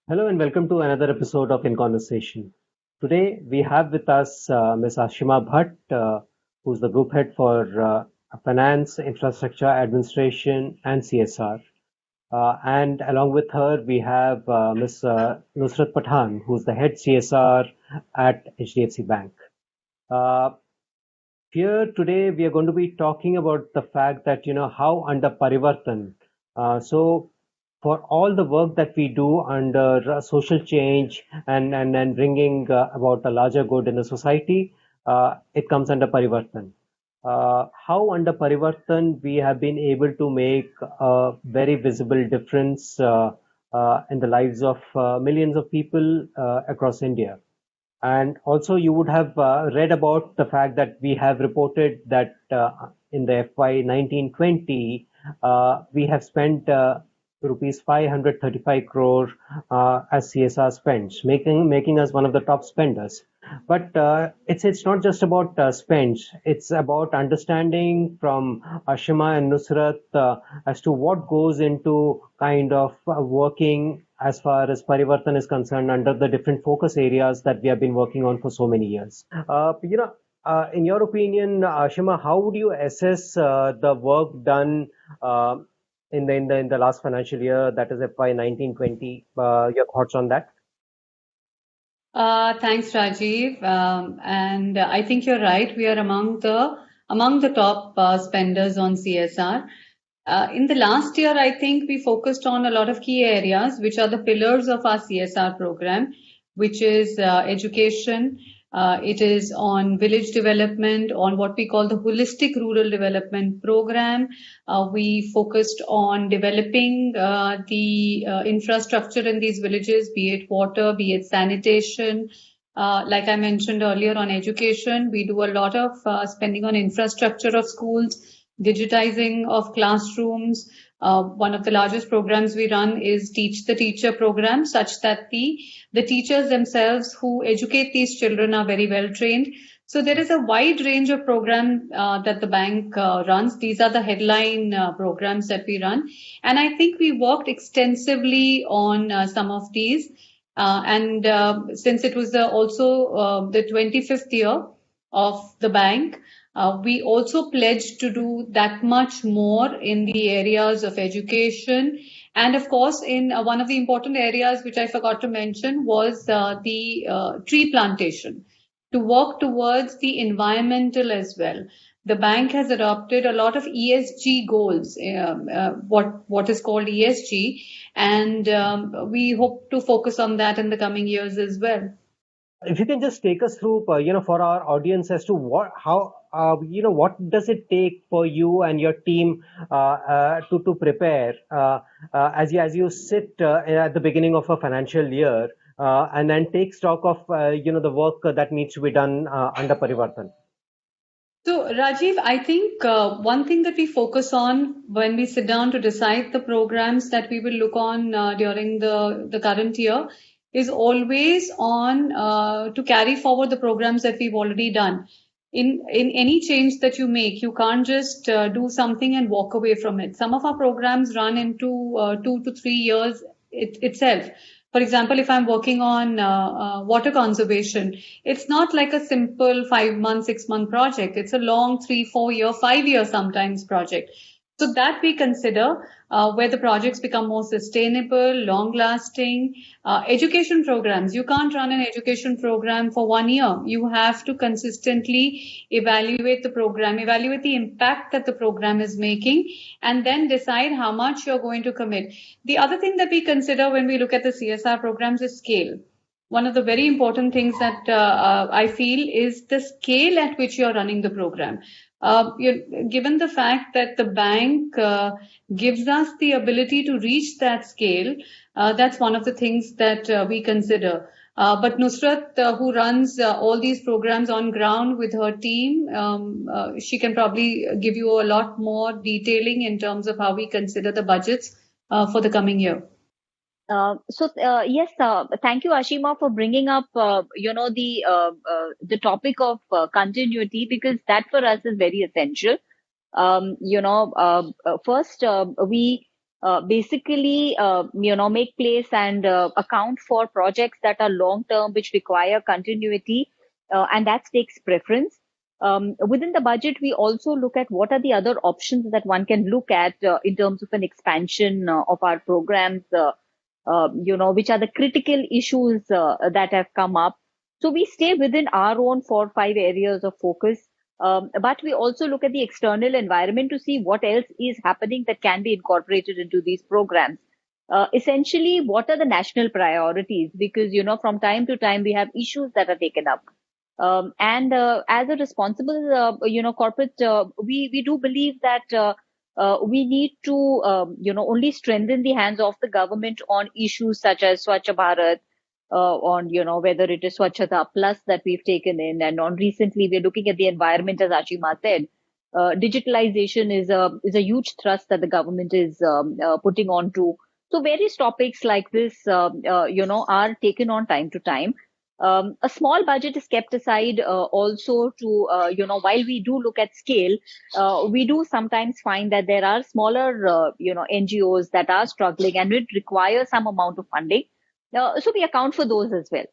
Hello and welcome to another episode of In Conversation. Today we have with us Ms. Ashima Bhat, who's the group head for finance, infrastructure, administration, and CSR. And along with her, we have Ms. Nusrat Pathan, who's the head CSR at HDFC Bank. Uh, Here today we are going to be talking about the fact that how under Parivartan. So for all the work that we do under social change and bringing about a larger good in the society, it comes under Parivartan. How under Parivartan we have been able to make a very visible difference in the lives of millions of people across India. And also, you would have read about the fact that we have reported that in the FY 1920, we have spent rupees 535 crore as CSR spends, making us one of the top spenders. But it's not just about spends; it's about understanding from Ashima and Nusrat as to what goes into kind of working as far as Parivartan is concerned under the different focus areas that we have been working on for so many years. In your opinion, Ashima, how would you assess the work done in the last financial year, that is FY 1920? Your thoughts on that? Thanks, Rajiv. And I think you're right. We are among the top spenders on CSR. In the last year, I think we focused on a lot of key areas, which are the pillars of our CSR program, which is education. It is on village development, on what we call the holistic rural development program. We focused on developing the infrastructure in these villages, be it water, be it sanitation. Like I mentioned earlier on education, we do a lot of spending on infrastructure of schools, digitizing of classrooms. One of the largest programs we run is Teach the Teacher program, such that the teachers themselves who educate these children are very well trained. So there is a wide range of programs that the bank runs. These are the headline programs that we run. And I think we worked extensively on some of these. And since it was also the 25th year of the bank, we also pledged to do that much more in the areas of education. And of course, in one of the important areas which I forgot to mention was the tree plantation, to work towards the environmental as well. The bank has adopted a lot of ESG goals, what is called ESG, and we hope to focus on that in the coming years as well. If you can just take us through, for our audience as to what does it take for you and your team to prepare as you sit at the beginning of a financial year and then take stock of the work that needs to be done under Parivartan. So, Rajiv, I think one thing that we focus on when we sit down to decide the programs that we will look on during the current year is always on to carry forward the programs that we've already done. In any change that you make, you can't just do something and walk away from it. Some of our programs run into 2 to 3 years itself. For example, if I'm working on water conservation, it's not like a simple 5 month, 6 month project. It's a long 3, 4 year, 5 year sometimes project. So that we consider where the projects become more sustainable, long lasting. Education programs, you can't run an education program for 1 year. You have to consistently evaluate the program, evaluate the impact that the program is making, and then decide how much you're going to commit. The other thing that we consider when we look at the CSR programs is scale. One of the very important things that I feel is the scale at which you're running the program. Given the fact that the bank gives us the ability to reach that scale, that's one of the things that we consider. But Nusrat, who runs all these programs on ground with her team, she can probably give you a lot more detailing in terms of how we consider the budgets for the coming year. Yes, thank you, Ashima, for bringing up, the topic of continuity, because that for us is very essential. First, we basically, make place and account for projects that are long term, which require continuity, and that takes preference. Within the budget, we also look at what are the other options that one can look at in terms of an expansion of our programs, which are the critical issues that have come up. So we stay within our own 4 or 5 areas of focus. But we also look at the external environment to see what else is happening that can be incorporated into these programs. Essentially, what are the national priorities? Because, from time to time, we have issues that are taken up. And as a responsible, corporate, we do believe that we need to, only strengthen the hands of the government on issues such as Swachh Bharat, on, whether it is Swachhata Plus that we've taken in, and on recently we're looking at the environment, as Ashima said. Digitalization is a huge thrust that the government is putting on to. So various topics like this, are taken on time to time. A small budget is kept aside also to, while we do look at scale, we do sometimes find that there are smaller, NGOs that are struggling and it requires some amount of funding. So we account for those as well.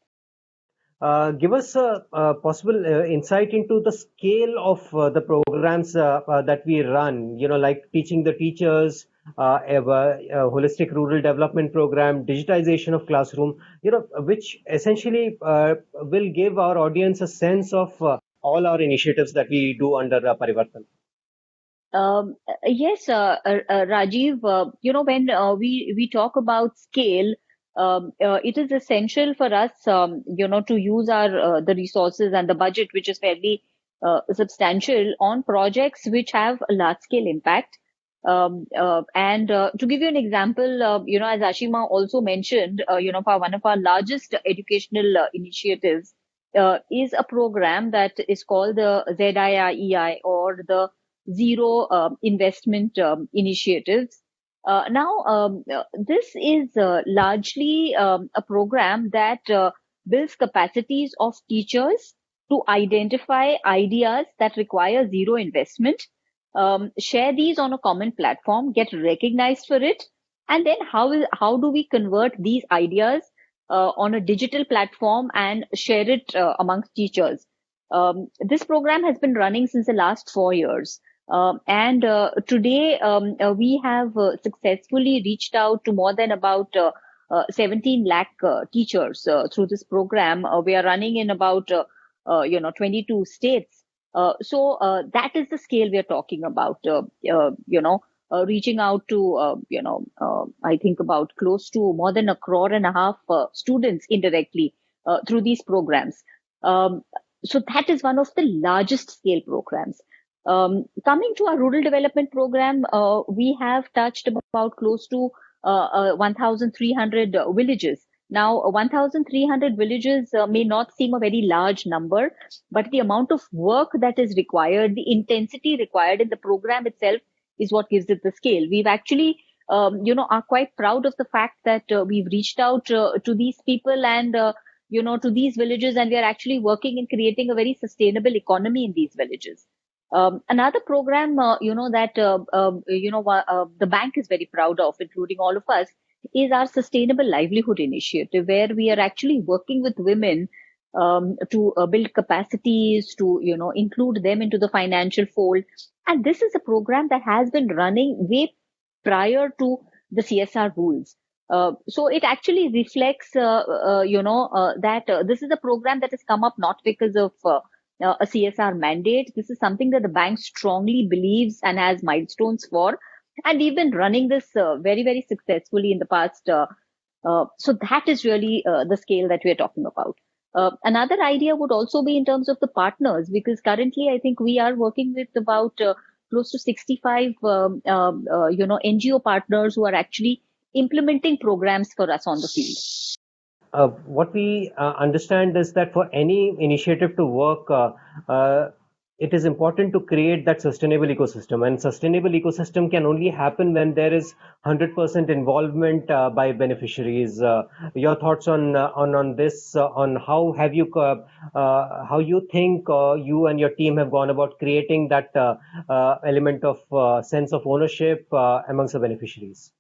Give us a possible insight into the scale of the programs that we run, like teaching the teachers, holistic rural development program, digitization of classroom, which essentially will give our audience a sense of all our initiatives that we do under Parivartan. Yes, Rajiv, when we talk about scale, it is essential for us, to use our the resources and the budget, which is fairly substantial, on projects which have a large scale impact. And to give you an example, as Ashima also mentioned, for one of our largest educational initiatives is a program that is called the ZIIEI, or the Zero Investment Initiatives. This is largely a program that builds capacities of teachers to identify ideas that require zero investment, share these on a common platform, get recognized for it, and then how do we convert these ideas on a digital platform and share it amongst teachers? This program has been running since the last 4 years. And today we have successfully reached out to more than about 17 lakh teachers through this program. We are running in about 22 states. So that is the scale we are talking about. Reaching out to I think about close to more than 1.5 crore students indirectly through these programs. So that is one of the largest scale programs. Coming to our rural development program, we have touched about close to 1,300 villages. Now, 1,300 villages may not seem a very large number, but the amount of work that is required, the intensity required in the program itself is what gives it the scale. We've actually, are quite proud of the fact that we've reached out to these people and, to these villages, and we are actually working in creating a very sustainable economy in these villages. Another program, that the bank is very proud of, including all of us, is our Sustainable Livelihood initiative, where we are actually working with women to build capacities, to include them into the financial fold. And this is a program that has been running way prior to the CSR rules. So it actually reflects, that this is a program that has come up not because of a CSR mandate. This is something that the bank strongly believes and has milestones for. And we've been running this very, very successfully in the past. So that is really the scale that we're talking about. Another idea would also be in terms of the partners, because currently I think we are working with about close to 65, NGO partners who are actually implementing programs for us on the field. What we understand is that for any initiative to work, it is important to create that sustainable ecosystem, and sustainable ecosystem can only happen when there is 100% involvement by beneficiaries. Your thoughts on this, on how have you how you think you and your team have gone about creating that element of sense of ownership amongst the beneficiaries?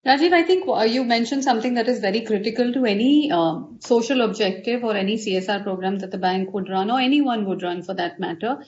Rajiv, I think you mentioned something that is very critical to any social objective or any CSR program that the bank would run or anyone would run for that matter,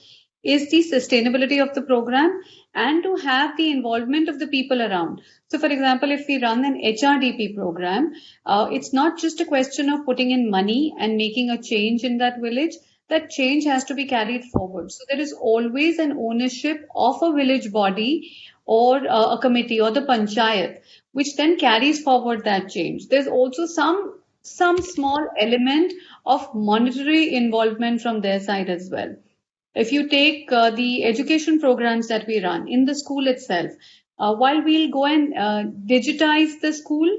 is the sustainability of the program and to have the involvement of the people around. So, for example, if we run an HRDP program, it's not just a question of putting in money and making a change in that village. That change has to be carried forward. So, there is always an ownership of a village body or a committee or the panchayat which then carries forward that change. There's also some small element of monetary involvement from their side as well. If you take the education programs that we run in the school itself, while we'll go and digitize the school,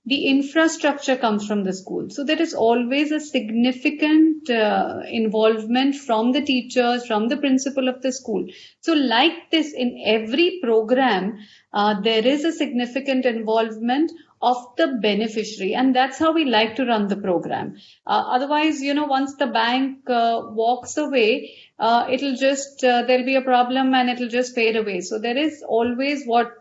the infrastructure comes from the school. So there is always a significant involvement from the teachers, from the principal of the school. So like this, in every program, there is a significant involvement of the beneficiary, and that's how we like to run the program. Otherwise, once the bank walks away, it'll just there'll be a problem and it'll just fade away. So there is always for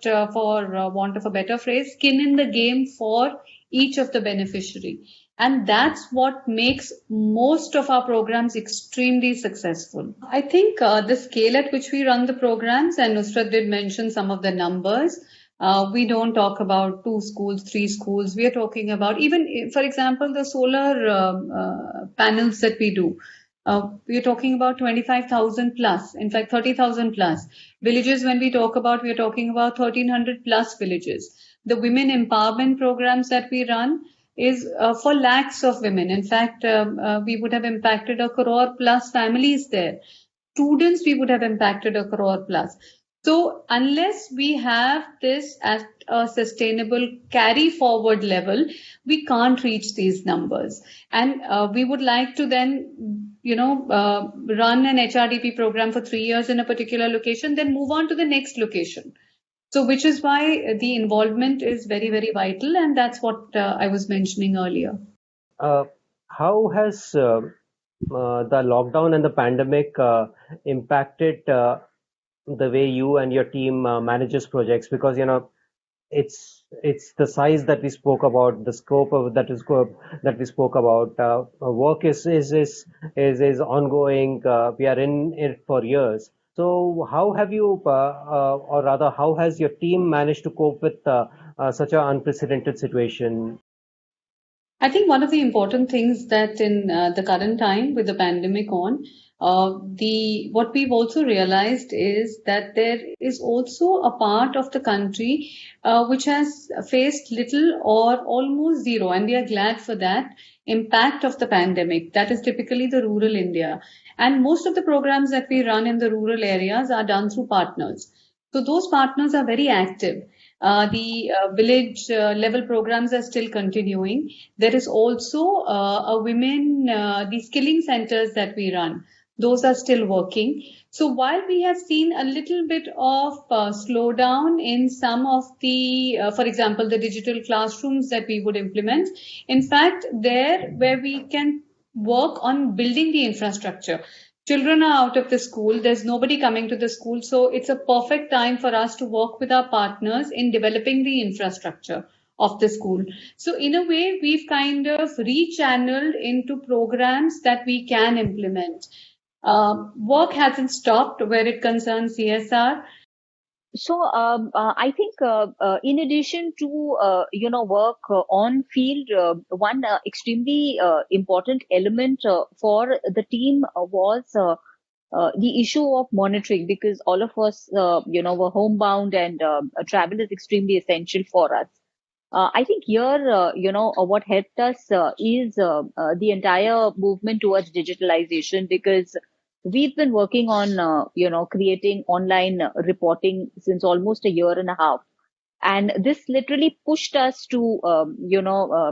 want of a better phrase, skin in the game for each of the beneficiary. And that's what makes most of our programs extremely successful. I think the scale at which we run the programs, and Nusrat did mention some of the numbers, we don't talk about 2 schools, 3 schools. We are talking about even, for example, the solar panels that we do. We are talking about 25,000 plus, in fact, 30,000 plus. Villages, when we talk about, we are talking about 1,300 plus villages. The women empowerment programs that we run is for lakhs of women. In fact, we would have impacted 1 crore plus families there. Students, we would have impacted 1 crore plus. So unless we have this at a sustainable carry forward level, we can't reach these numbers. And we would like to then, run an HRDP program for 3 years in a particular location, then move on to the next location. So which is why the involvement is very, very vital. And that's what I was mentioning earlier. How has the lockdown and the pandemic impacted the way you and your team manages projects? Because it's the size that we spoke about, the scope of that we spoke about. Work is ongoing. We are in it for years. So how have you, or rather, how has your team managed to cope with such an unprecedented situation? I think one of the important things that in the current time with the pandemic on, the what we've also realized is that there is also a part of the country which has faced little or almost zero, and we are glad for that impact of the pandemic. That is typically the rural India, and most of the programs that we run in the rural areas are done through partners. So those partners are very active. The village level programs are still continuing. There is also a women, the skilling centers that we run. Those are still working. So while we have seen a little bit of slowdown in some of the, for example, the digital classrooms that we would implement, in fact, there where we can work on building the infrastructure. Children are out of the school. There's nobody coming to the school. So it's a perfect time for us to work with our partners in developing the infrastructure of the school. So in a way, we've kind of rechanneled into programs that we can implement. Work hasn't stopped where it concerns CSR. So I think in addition to work on field, one extremely important element for the team was the issue of monitoring, because all of us were homebound, and travel is extremely essential for us. I think here what helped us is the entire movement towards digitalization, because we've been working on, creating online reporting since almost a year and a half. And this literally pushed us to,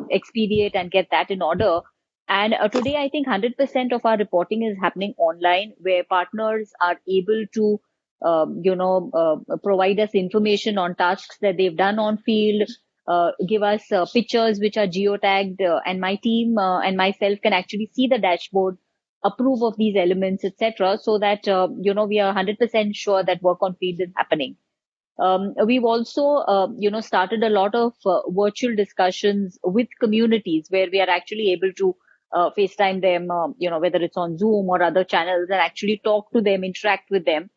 expedite and get that in order. And today, I think 100% of our reporting is happening online, where partners are able to, provide us information on tasks that they've done on field, give us pictures which are geotagged, and my team and myself can actually see the dashboard, approve of these elements, etc., so that we are 100% sure that work on field is happening. We've also, started a lot of virtual discussions with communities where we are actually able to FaceTime them, whether it's on Zoom or other channels, and actually talk to them, interact with them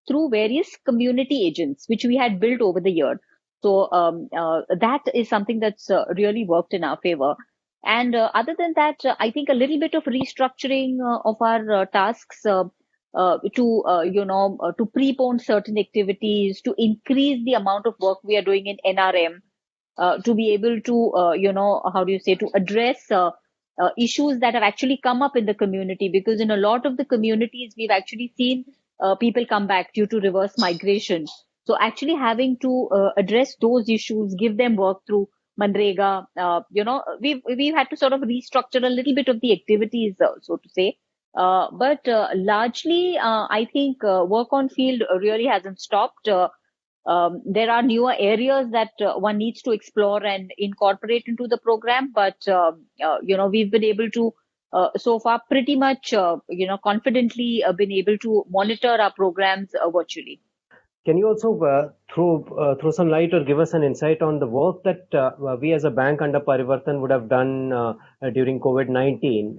through various community agents, which we had built over the year. So that is something that's really worked in our favor. And other than that, I think a little bit of restructuring of our tasks to prepone certain activities, to increase the amount of work we are doing in NRM, to be able to, how do you say, to address issues that have actually come up in the community. Because in a lot of the communities, we've actually seen people come back due to reverse migration. So actually having to address those issues, give them work through Manrega, we've had to sort of restructure a little bit of the activities, so to say. But largely, I think work on field really hasn't stopped. There are newer areas that one needs to explore and incorporate into the program, but we've been able to so far pretty much confidently been able to monitor our programs virtually. Can you also throw some light or give us an insight on the work that we as a bank under Parivartan would have done during COVID-19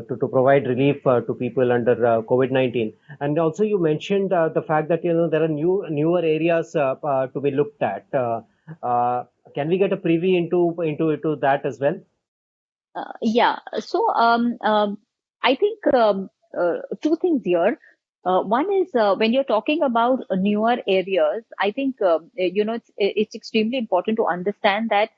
to provide relief to people under COVID-19? And also you mentioned the fact that there are newer areas to be looked at. Can we get a preview into that as well? Yeah. So I think two things here. One is when you're talking about newer areas, I think it's extremely important to understand that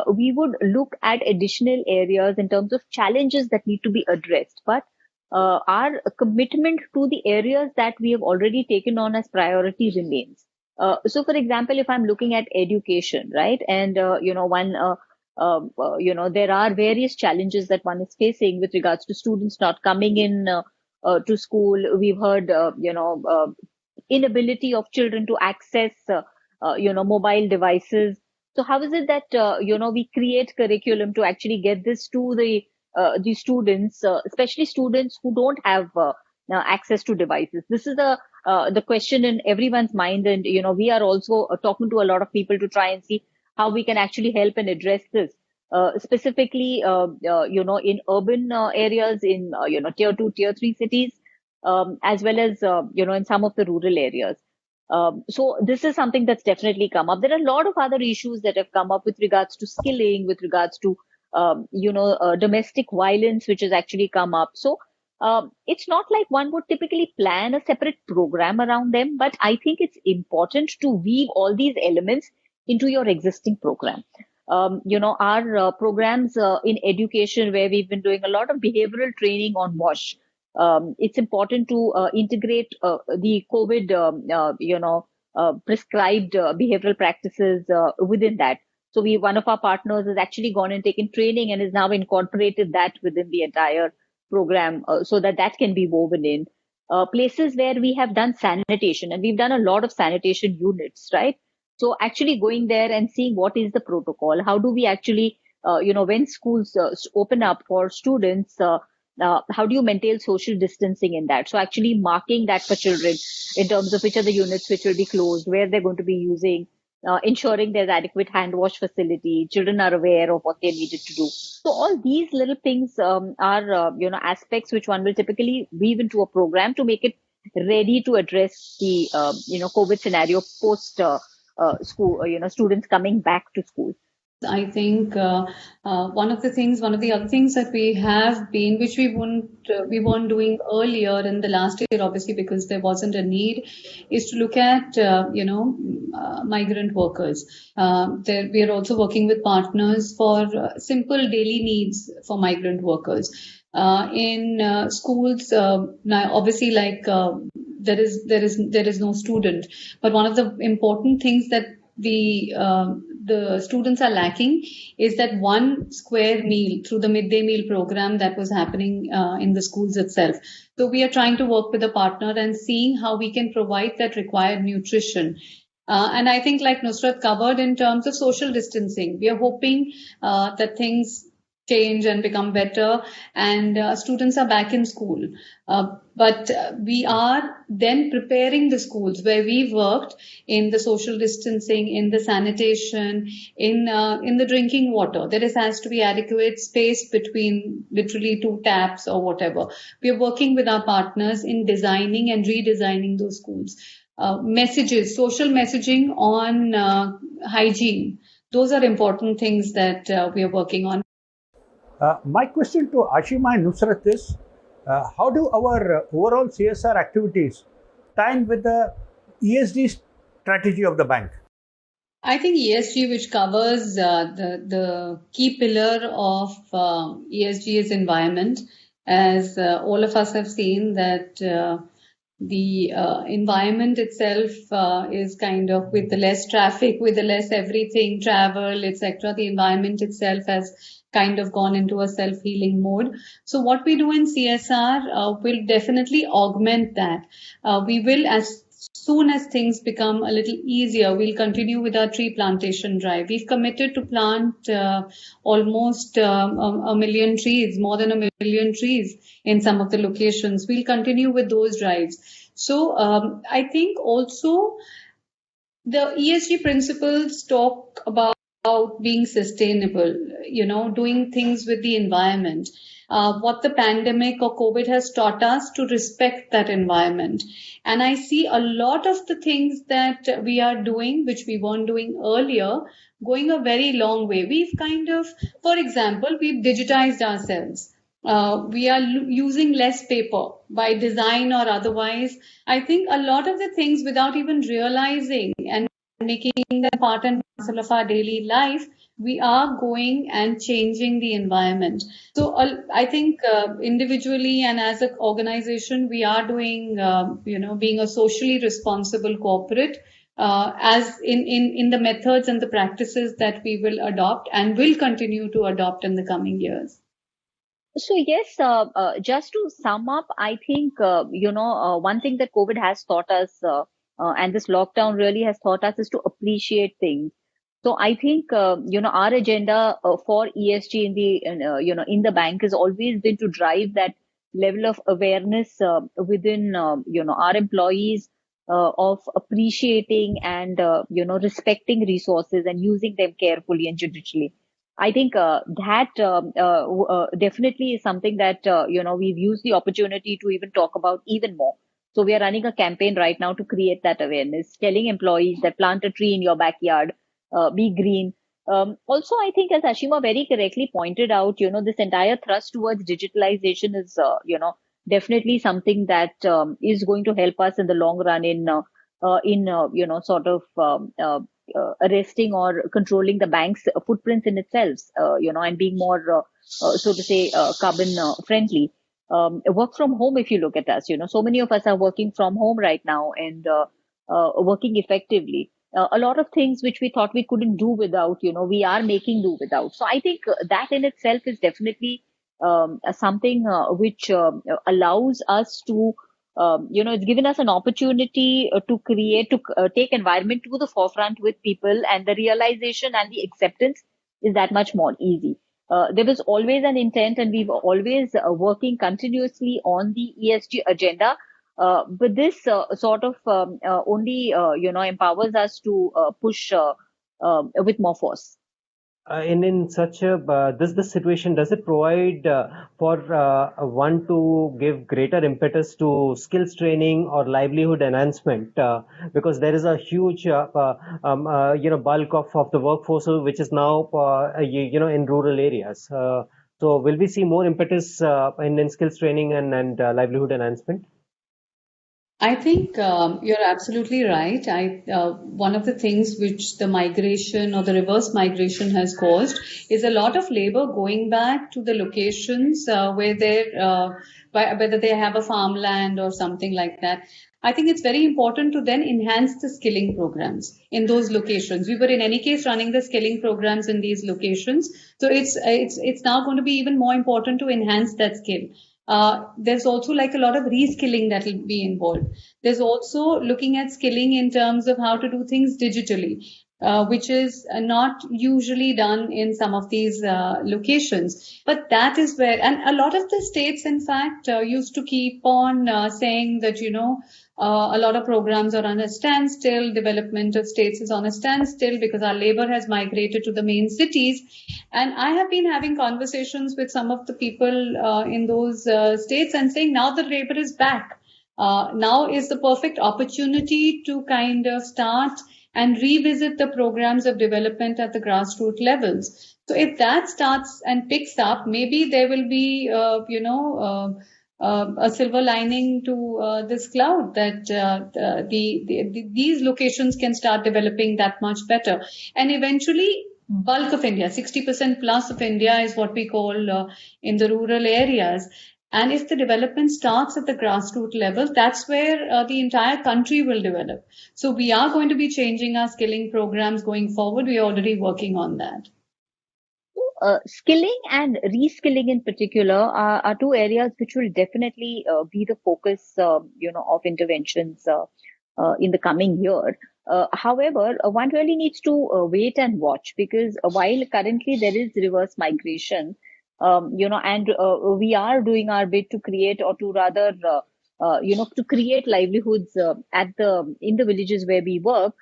we would look at additional areas in terms of challenges that need to be addressed. But our commitment to the areas that we have already taken on as priority remains. So, for example, if I'm looking at education, right, and there are various challenges that one is facing with regards to students not coming in to school. We've heard, inability of children to access, mobile devices. So how is it that, we create curriculum to actually get this to the students, especially students who don't have access to devices? This is the question in everyone's mind. And, we are also talking to a lot of people to try and see how we can actually help and address this. Specifically, in urban areas, in tier 2, tier 3 cities, as well as in some of the rural areas. So this is something that's definitely come up. There are a lot of other issues that have come up with regards to skilling, with regards to domestic violence, which has actually come up. So it's not like one would typically plan a separate program around them, but I think it's important to weave all these elements into your existing program. Our programs in education, where we've been doing a lot of behavioral training on WASH. It's important to integrate the COVID, prescribed behavioral practices within that. So one of our partners has actually gone and taken training and has now incorporated that within the entire program, so that can be woven in. Places where we have done sanitation, and we've done a lot of sanitation units, right? So actually going there and seeing what is the protocol, how do we actually, when schools open up for students, how do you maintain social distancing in that? So actually marking that for children in terms of which are the units which will be closed, where they're going to be using, ensuring there's adequate hand wash facility, children are aware of what they needed to do. So all these little things are, aspects which one will typically weave into a program to make it ready to address the, COVID scenario post school, students coming back to school. I think one of the other things that we have been, which we weren't doing earlier in the last year, obviously because there wasn't a need, is to look at migrant workers. We are also working with partners for simple daily needs for migrant workers. In schools, now obviously there is no student, but one of the important things that the students are lacking is that one square meal through the midday meal program that was happening in the schools itself. So we are trying to work with a partner and seeing how we can provide that required nutrition. And I think like Nusrat covered in terms of social distancing, we are hoping that things change and become better, and students are back in school. But we are then preparing the schools where we worked in the social distancing, in the sanitation, in the drinking water. There has to be adequate space between literally two taps or whatever. We are working with our partners in designing and redesigning those schools. Messages, social messaging on hygiene. Those are important things that we are working on. My question to Ashima and Nusrat is, how do our overall CSR activities tie in with the ESG strategy of the bank? I think ESG, which covers the key pillar of ESG, is environment. As all of us have seen that the environment itself is kind of, with the less traffic, with the less everything, travel, etc. The environment itself has kind of gone into a self-healing mode. So what we do in CSR will definitely augment that. We will, as soon as things become a little easier, we'll continue with our tree plantation drive. We've committed to plant almost a million trees, more than a million trees in some of the locations. We'll continue with those drives. So I think also the ESG principles talk about being sustainable, doing things with the environment. What the pandemic or COVID has taught us to respect that environment. And I see a lot of the things that we are doing, which we weren't doing earlier, going a very long way. We've kind of, for example, we've digitized ourselves. We are using less paper by design or otherwise. I think a lot of the things, without even realizing and making them part and parcel of our daily life, we are going and changing the environment. So I think individually and as an organization, we are doing, being a socially responsible corporate, as in the methods and the practices that we will adopt and will continue to adopt in the coming years. So yes, just to sum up, I think, one thing that COVID has taught us, and this lockdown really has taught us, is to appreciate things. So I think, our agenda for ESG in the bank has always been to drive that level of awareness within, our employees, of appreciating and, respecting resources and using them carefully and judicially. I think that definitely is something that, we've used the opportunity to even talk about even more. So we are running a campaign right now to create that awareness, telling employees that plant a tree in your backyard, be green. Also, I think, as Ashima very correctly pointed out, this entire thrust towards digitalization is, definitely something that is going to help us in the long run in sort of arresting or controlling the bank's footprints in itself, and being more, so to say, carbon friendly. Work from home, if you look at us, so many of us are working from home right now and working effectively. A lot of things which we thought we couldn't do without, we are making do without. So I think that in itself is definitely something which allows us to, it's given us an opportunity to take environment to the forefront with people, and the realization and the acceptance is that much more easy. There was always an intent, and we've always working continuously on the ESG agenda. But this sort of only, empowers us to push with more force. In such a this situation, does it provide for one to give greater impetus to skills training or livelihood enhancement, because there is a huge bulk of the workforce which is now in rural areas. So will we see more impetus in skills training and livelihood enhancement? I think you're absolutely right. One of the things which the migration or the reverse migration has caused is a lot of labor going back to the locations where whether they have a farmland or something like that. I think it's very important to then enhance the skilling programs in those locations. We were in any case running the skilling programs in these locations, so it's now going to be even more important to enhance that skill. There's also like a lot of reskilling that will be involved. There's also looking at skilling in terms of how to do things digitally. which is not usually done in some of these locations. But that is where, and a lot of the states, in fact, used to keep on saying that, a lot of programs are on a standstill, development of states is on a standstill because our labor has migrated to the main cities. And I have been having conversations with some of the people in those states and saying now the labor is back. Now is the perfect opportunity to kind of start and revisit the programs of development at the grassroots levels. So if that starts and picks up, maybe there will be, a silver lining to this cloud that these locations can start developing that much better. And eventually, bulk of India, 60% plus of India is what we call in the rural areas. And if the development starts at the grassroots level, that's where the entire country will develop. So we are going to be changing our skilling programs going forward. We are already working on that. Skilling and reskilling in particular are two areas which will definitely be the focus, of interventions in the coming year. However, one really needs to wait and watch, because while currently there is reverse migration, and we are doing our bit to create, or to rather, to create livelihoods in the villages where we work.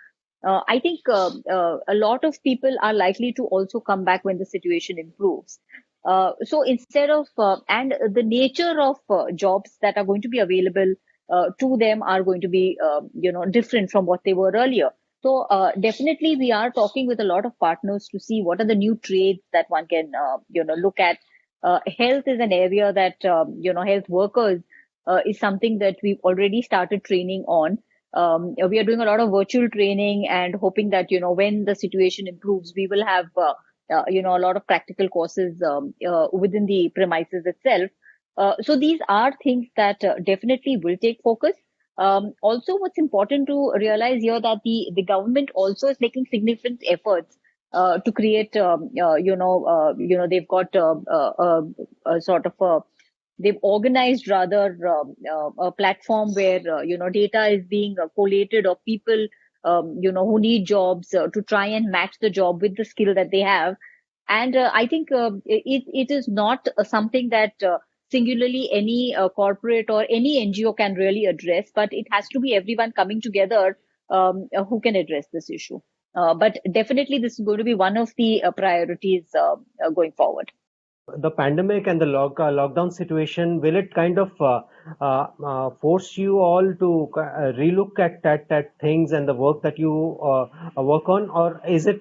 I think a lot of people are likely to also come back when the situation improves. So instead of, and the nature of jobs that are going to be available to them are going to be, different from what they were earlier. So definitely we are talking with a lot of partners to see what are the new trades that one can, look at. Health is an area that, health workers is something that we've already started training on. We are doing a lot of virtual training and hoping that, when the situation improves, we will have, a lot of practical courses within the premises itself. So these are things that definitely will take focus. Also, what's important to realize here that the government also is making significant efforts to create, they've got a sort of they've organized rather a platform where data is being collated of people who need jobs to try and match the job with the skill that they have. And I think it is not something that singularly any corporate or any NGO can really address, but it has to be everyone coming together who can address this issue. But definitely this is going to be one of the priorities going forward. The pandemic and the lockdown situation, will it kind of force you all to relook at things and the work that you work on, or is it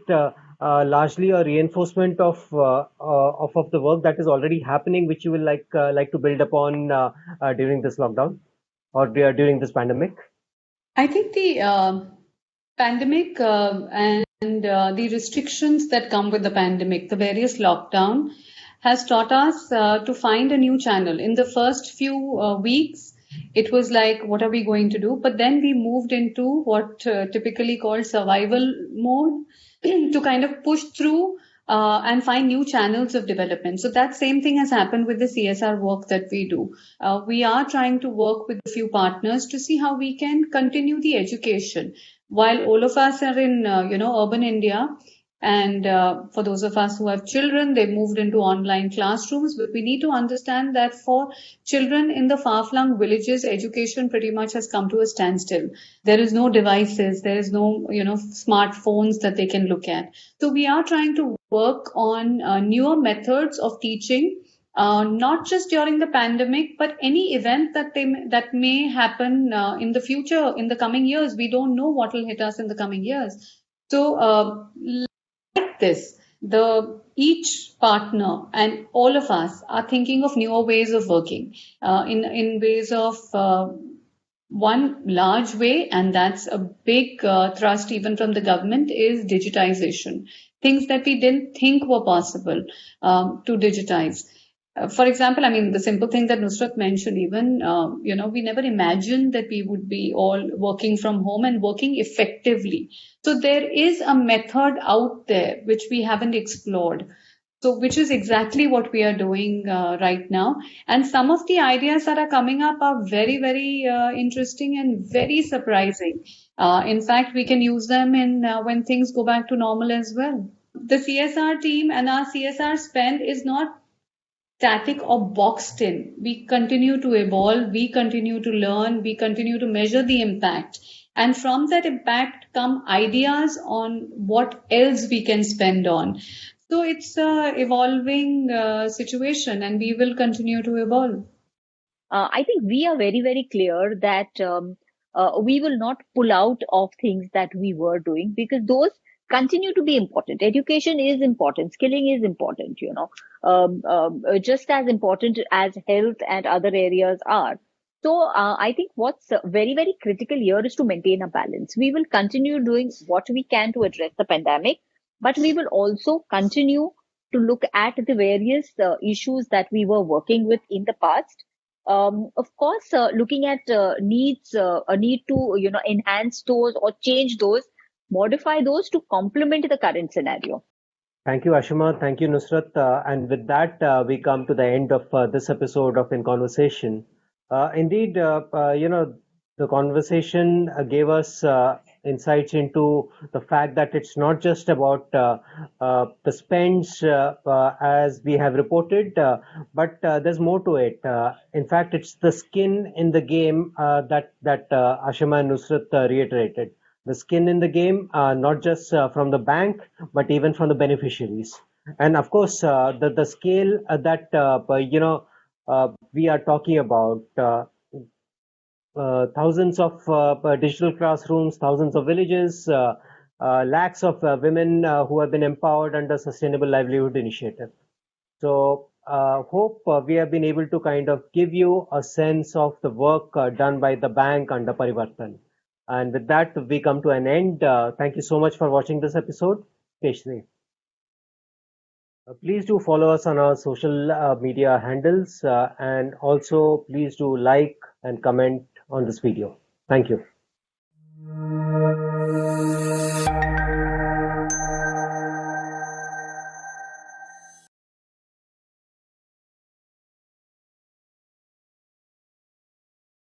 largely a reinforcement of the work that is already happening, which you will like to build upon during this lockdown or during this pandemic? I think the pandemic and the restrictions that come with the pandemic, the various lockdown, has taught us to find a new channel. In the first few weeks, it was like, what are we going to do? But then we moved into what typically called survival mode to kind of push through and find new channels of development. So that same thing has happened with the CSR work that we do. We are trying to work with a few partners to see how we can continue the education. While all of us are in, urban India, and for those of us who have children, they moved into online classrooms. But we need to understand that for children in the far-flung villages, education pretty much has come to a standstill. There is no devices. There is no, smartphones that they can look at. So we are trying to work on newer methods of teaching, not just during the pandemic, but any event that may happen in the future, in the coming years. We don't know what will hit us in the coming years. So this, each partner and all of us are thinking of newer ways of working in ways of one large way, and that's a big thrust even from the government, is digitization. Things that we didn't think were possible to digitize. For example, the simple thing that Nusrat mentioned, even, we never imagined that we would be all working from home and working effectively. So there is a method out there which we haven't explored. So, which is exactly what we are doing right now. And some of the ideas that are coming up are very, very interesting and very surprising. In fact, we can use them in when things go back to normal as well. The CSR team and our CSR spend is not static or boxed in. We continue to evolve, we continue to learn, we continue to measure the impact. And from that impact come ideas on what else we can spend on. So it's a evolving situation, and we will continue to evolve. I think we are very, very clear that we will not pull out of things that we were doing because those continue to be important. Education is important, skilling is important, just as important as health and other areas are. So I think what's very, very critical here is to maintain a balance. We will continue doing what we can to address the pandemic, but we will also continue to look at the various issues that we were working with in the past. Of course, looking at needs, a need to enhance those or change those, modify those to complement the current scenario. Thank you, Ashima. Thank you, Nusrat. And with that, we come to the end of this episode of In Conversation. Indeed, the conversation gave us insights into the fact that it's not just about the spends as we have reported, but there's more to it. In fact, it's the skin in the game that Ashima and Nusrat reiterated. The skin in the game, not just from the bank, but even from the beneficiaries. And of course, the scale that we are talking about. Thousands of digital classrooms, thousands of villages, lakhs of women who have been empowered under Sustainable Livelihood Initiative. So, hope we have been able to kind of give you a sense of the work done by the bank under Parivartan. And with that, we come to an end. Thank you so much for watching this episode. Stay safe. Please do follow us on our social media handles and also please do like and comment on this video. Thank you.